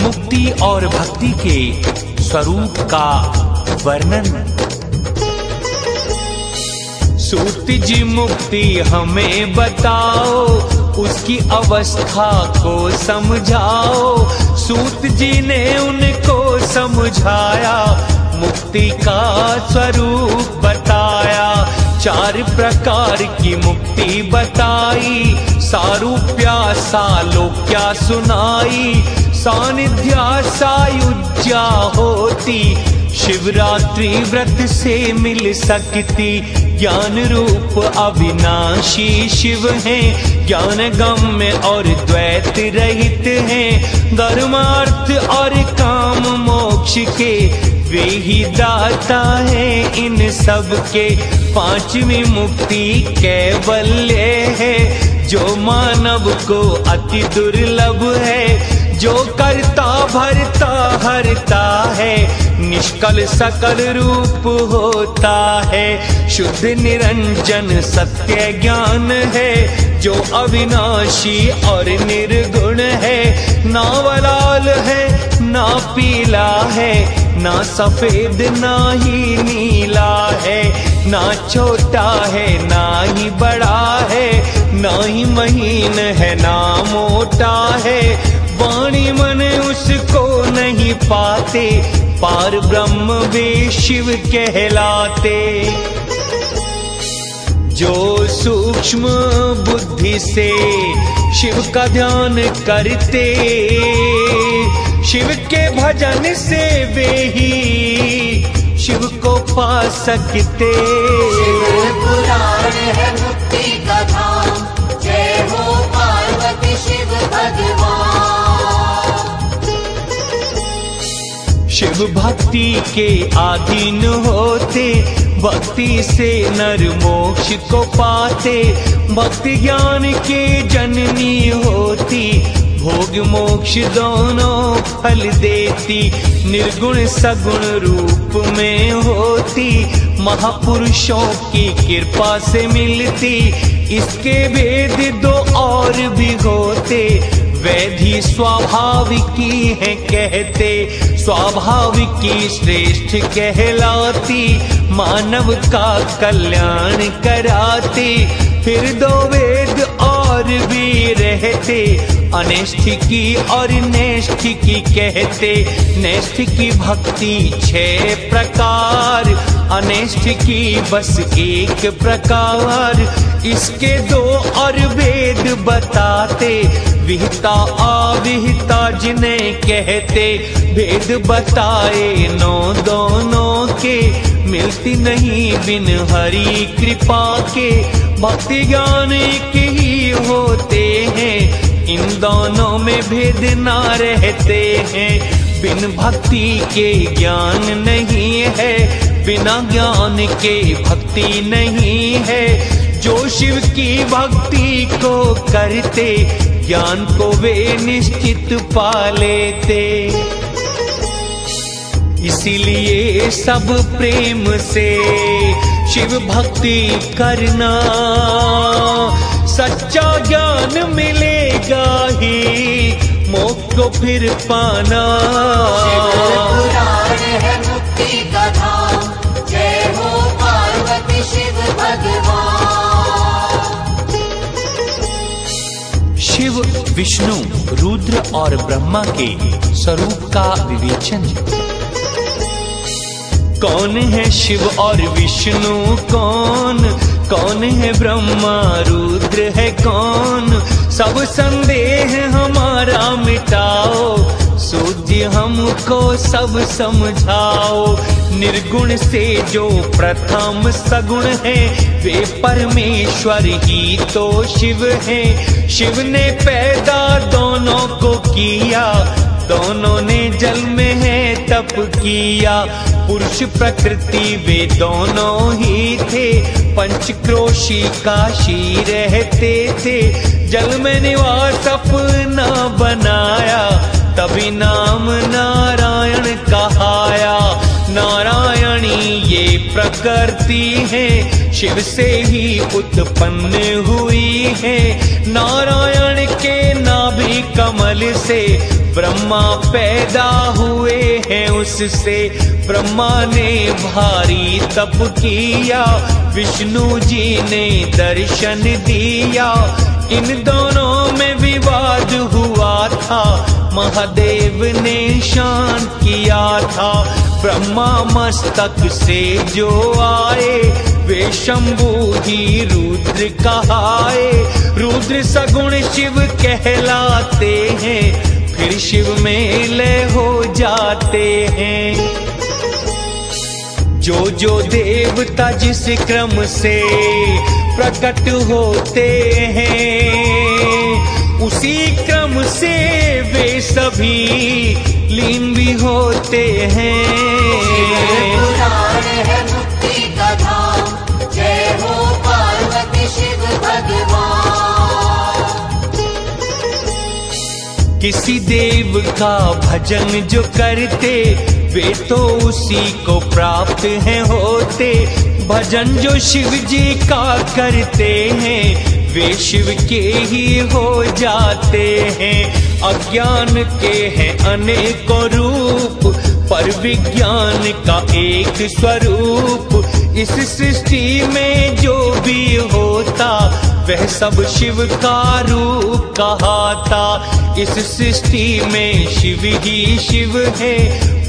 मुक्ति और भक्ति के स्वरूप का वर्णन। सूत जी मुक्ति हमें बताओ, उसकी अवस्था को समझाओ। सूत जी ने उनको समझाया, मुक्ति का स्वरूप बताया। 4 प्रकार की मुक्ति बताई, सारूप्या सालोक्या सुनाई। सानिध्या सायुज्या होती, शिवरात्रि व्रत से मिल सकती। ज्ञान रूप अविनाशी शिव हैं, ज्ञान गम्य और द्वैत रहित हैं। धर्मार्थ और काम मोक्ष के वे ही दाता हैं इन सब के। 5वीं मुक्ति कैवल्य है, जो मानव को अति दुर्लभ है। जो करता भरता हरता है, निष्कल सकल रूप होता है। शुद्ध निरंजन सत्य ज्ञान है, जो अविनाशी और निर्गुण है। ना वलाल है ना पीला है, ना सफेद ना ही नीला है। ना छोटा है ना ही बड़ा है, ना ही महीन है ना मोटा है। वाणी मन उसको नहीं पाते, पार ब्रह्म वे शिव कहलाते। जो सूक्ष्म बुद्धि से शिव का ध्यान करते, शिव के भजन से वे ही शिव को पा सकते। शिव पुराण है मुक्ति का धाम, जय हो पार्वती शिव भगवान। शिव भक्ति के अधीन होते, भक्ति से नर मोक्ष को पाते। भक्ति ज्ञान के जननी होती, भोग मोक्ष दोनों फल देती। निर्गुण सगुण रूप में होती, महापुरुषों की कृपा से मिलती। इसके भेद 2 और भी होते, वैधि स्वाभाविकी है कहते। स्वाभाविकी श्रेष्ठ कहलाती, मानव का कल्याण कराती। फिर 2 वेद और भी रहते, अनैष्ठिकी और नैष्ठिकी कहते। नैष्ठिकी भक्ति 6 प्रकार, अनैष्ठिकी बस 1 प्रकार। इसके 2 और वेद बताते, विहिता अविहिता जिन्हें कहते। भेद बताए 9 दोनों के, मिलती नहीं बिन हरि कृपा के। भक्ति ज्ञान एक ही होते हैं, इन दोनों में भेद ना रहते हैं। बिन भक्ति के ज्ञान नहीं है, बिना ज्ञान के भक्ति नहीं है। जो शिव की भक्ति को करते, ज्ञान को वे निश्चित पा लेते। इसीलिए सब प्रेम से शिव भक्ति करना, सच्चा ज्ञान मिलेगा ही मोक्ष को फिर पाना। शिव पुराण है मुक्ति का धाम, जय हो पार्वती शिव भगवान। शिव विष्णु रुद्र और ब्रह्मा के स्वरूप का विवेचन। कौन है शिव और विष्णु कौन, कौन है ब्रह्मा रुद्र है कौन। सब संदेह हमारा मिटाओ, सूझ हमको सब समझाओ। निर्गुण से जो प्रथम सगुण है, वे परमेश्वर ही तो शिव हैं। शिव ने पैदा दोनों को किया, दोनों ने जल में है तप किया। पुरुष प्रकृति वे दोनों ही थे, पंचक्रोशी काशी रहते थे। जल में निवास अपना बनाया, तभी नाम नारायण कहाया। नारायणी ये प्रकृति है, शिव से ही उत्पन्न हुई है। नारायण के नाभि का कमल से ब्रह्मा पैदा हुए हैं उससे। ब्रह्मा ने भारी तप किया, विष्णु जी ने दर्शन दिया। इन दोनों में विवाद हुआ था, महादेव ने शांत किया था। ब्रह्मा मस्तक से जो आए वे शंभु ही रुद्र कहाए। रुद्र सगुण शिव कहलाते हैं, फिर शिव में लय हो जाते हैं। जो जो देवता जिस क्रम से प्रकट होते हैं, उसी क्रम से वे सभी लीन भी होते हैं। पुराण है मुक्ति का धाम, जय हो पार्वती शिव भगवान। किसी देव का भजन जो करते वे तो उसी को प्राप्त हैं होते। भजन जो शिव जी का करते हैं वे शिव के ही हो जाते हैं। अज्ञान के हैं अनेकों रूप, पर विज्ञान का एक स्वरूप। इस सृष्टि में जो भी होता वह सब शिव का रूप कहाता। इस सृष्टि में शिव ही शिव है,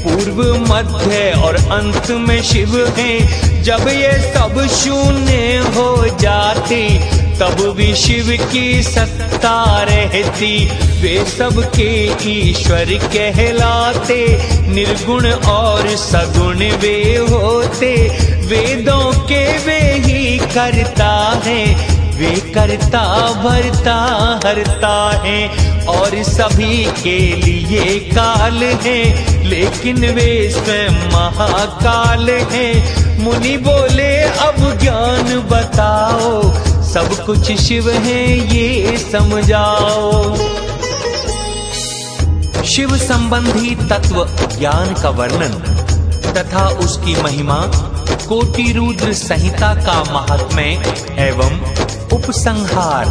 पूर्व मध्य और अंत में शिव है। जब ये सब शून्य हो जाते तब भी शिव की सत्ता रहती। वे सबके ईश्वर कहलाते, निर्गुण और सगुण वे होते। वेदों के वे ही करता है, वे करता भरता हरता है। और सभी के लिए काल है, लेकिन वे स्वयं महाकाल है। मुनि बोले अब ज्ञान बताओ, सब कुछ शिव है ये समझाओ। शिव संबंधी तत्व ज्ञान का वर्णन तथा उसकी महिमा, कोटि रुद्र संहिता का महात्म्य एवं उपसंहार।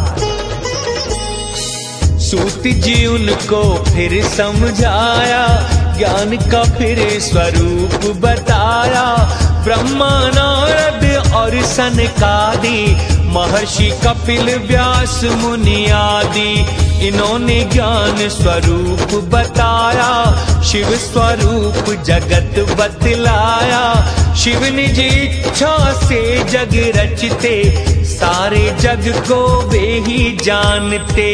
सूत जी उनको फिर समझाया, ज्ञान का फिर स्वरूप बताया। ब्रह्मा नारद और सनकादि, महर्षि कपिल व्यास मुनि आदि, इन्होंने ज्ञान स्वरूप बताया। शिव स्वरूप जगत बतलाया। शिव निज इच्छा से जग रचते, सारे जग को वे ही जानते।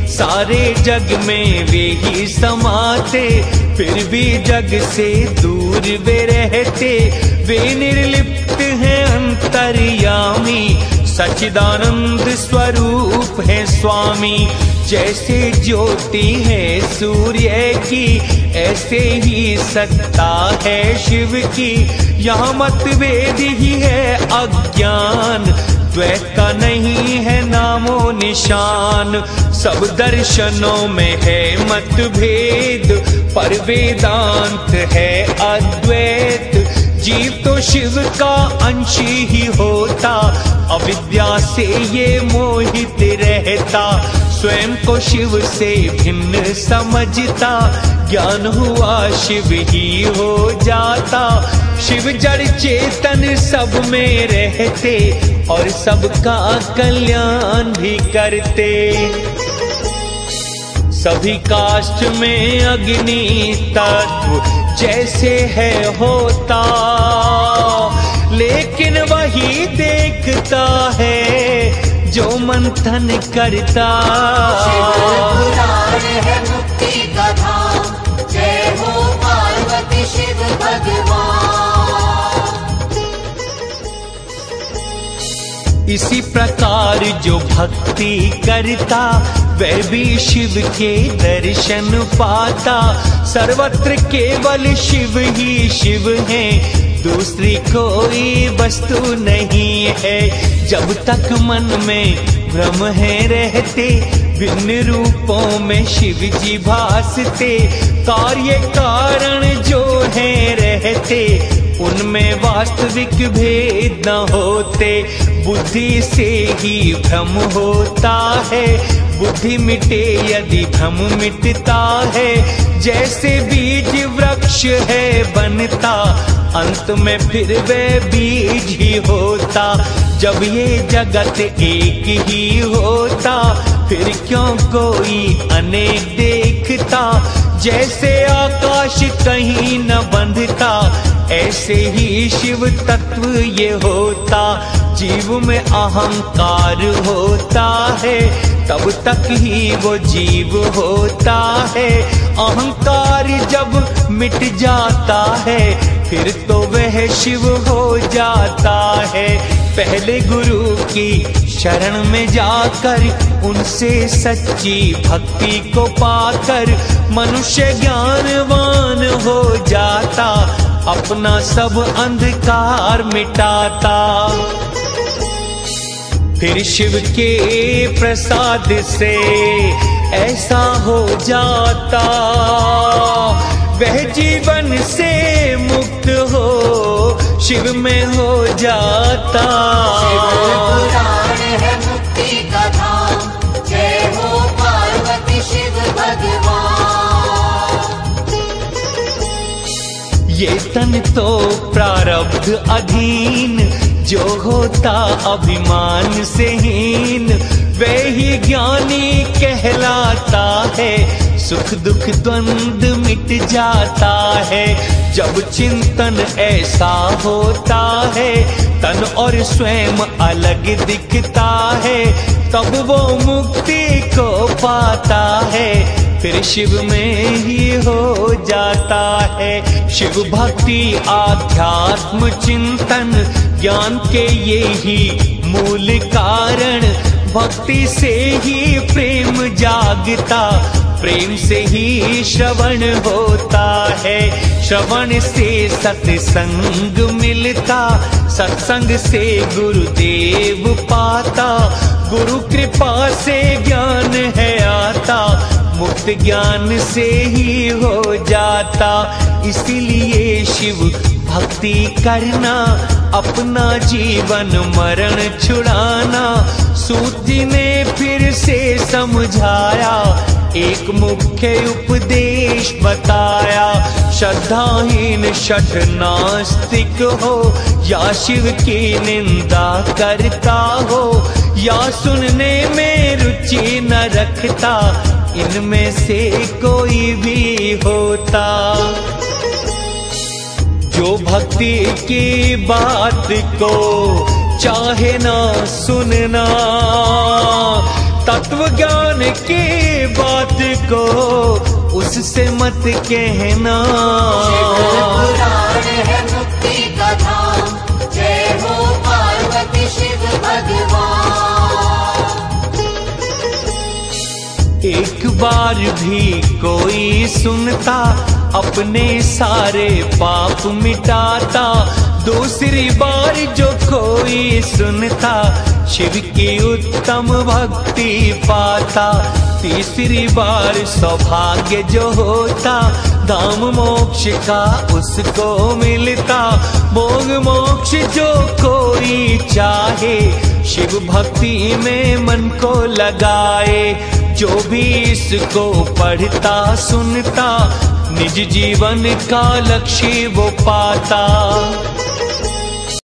सारे जग में वे ही समाते, फिर भी जग से दूर वे रहते। वे निर्लिप्त हैं अंतर्यामी, सच्चिदानंद स्वरूप है स्वामी। जैसे ज्योति है सूर्य की, ऐसे ही सत्ता है शिव की। यहाँ मतभेद ही है अज्ञान, द्वैत का नहीं है नामो निशान। सब दर्शनों में है मतभेद, पर वेदांत है अद्वैत। जीव तो शिव का अंश ही होता, अविद्या से ये मोहित रहता। स्वयं को शिव से भिन्न समझता, ज्ञान हुआ शिव ही हो जाता। शिव जड़ चेतन सब में रहते, और सबका कल्याण भी करते। सभी काष्ठ में अग्नि तत्व जैसे है होता, लेकिन वही देखता है जो मंथन करता। पुराण है मुक्ति का धाम, जय हो पार्वती शिव भगवान। इसी प्रकार जो भक्ति करता, वह भी शिव के दर्शन पाता। सर्वत्र केवल शिव ही शिव है, दूसरी कोई वस्तु नहीं है। जब तक मन में भ्रम है रहते, भिन्न रूपों में शिव जी भासते, कार्य कारण जो है रहते, उनमें वास्तविक भेद न होते। बुद्धि से ही भ्रम होता है, बुद्धि मिटे यदि भ्रम मिटता है। जैसे बीज वृक्ष है बनता, अंत में फिर वह बीज ही होता। जब ये जगत एक ही होता, फिर क्यों कोई अनेक देखता। जैसे आकाश कहीं न बंधता, ऐसे ही शिव तत्व ये होता। जीव में अहंकार होता है, तब तक ही वो जीव होता है। अहंकार जब मिट जाता है, फिर तो वह शिव हो जाता है। पहले गुरु की शरण में जाकर, उनसे सच्ची भक्ति को पाकर, मनुष्य ज्ञानवान हो जाता, अपना सब अंधकार मिटाता। फिर शिव के प्रसाद से ऐसा हो जाता, वह जीवन से मुक्त हो शिव में हो जाता। शिव पुराण है मुक्ति का धाम, जय हो पार्वती शिव भगवान। ये तन तो प्रारब्ध अधीन, जो होता अभिमान से हीन, वह ही ज्ञानी कहलाता है। सुख दुख द्वंद मिट जाता है, जब चिंतन ऐसा होता है। तन और स्वयं अलग दिखता है, तब वो मुक्ति को पाता है। फिर शिव में ही हो जाता है। शिव भक्ति आध्यात्म चिंतन, ज्ञान के ये ही मूल कारण। भक्ति से ही प्रेम जागता, प्रेम से ही श्रवण होता है। श्रवण से सत्संग मिलता, सत्संग से गुरुदेव पाता। गुरु कृपा से ज्ञान है आता, मुक्त ज्ञान से ही हो जाता। इसीलिए शिव भक्ति करना, अपना जीवन मरण छुड़ाना। सूत जी ने फिर से समझाया, एक मुख्य उपदेश बताया। श्रद्धाहीन शठ नास्तिक हो, या शिव की निंदा करता हो, या सुनने में रुचि न रखता, इनमें से कोई भी होता। जो भक्ति की बात को चाहे ना सुनना, तत्व ज्ञान की बात को उससे मत कहना। शिव पुराण है मुक्ति का धाम, जय हो पार्वती शिव भगवान। एक बार भी कोई सुनता, अपने सारे पाप मिटाता। दूसरी बार जो कोई सुनता, शिव की उत्तम भक्ति पाता। तीसरी बार सौभाग्य जो होता, धाम मोक्ष का उसको मिलता। भोग मोक्ष जो कोई चाहे, शिव भक्ति में मन को लगाए। जो भी इसको पढ़ता सुनता, निज जीवन का लक्ष्य वो पाता।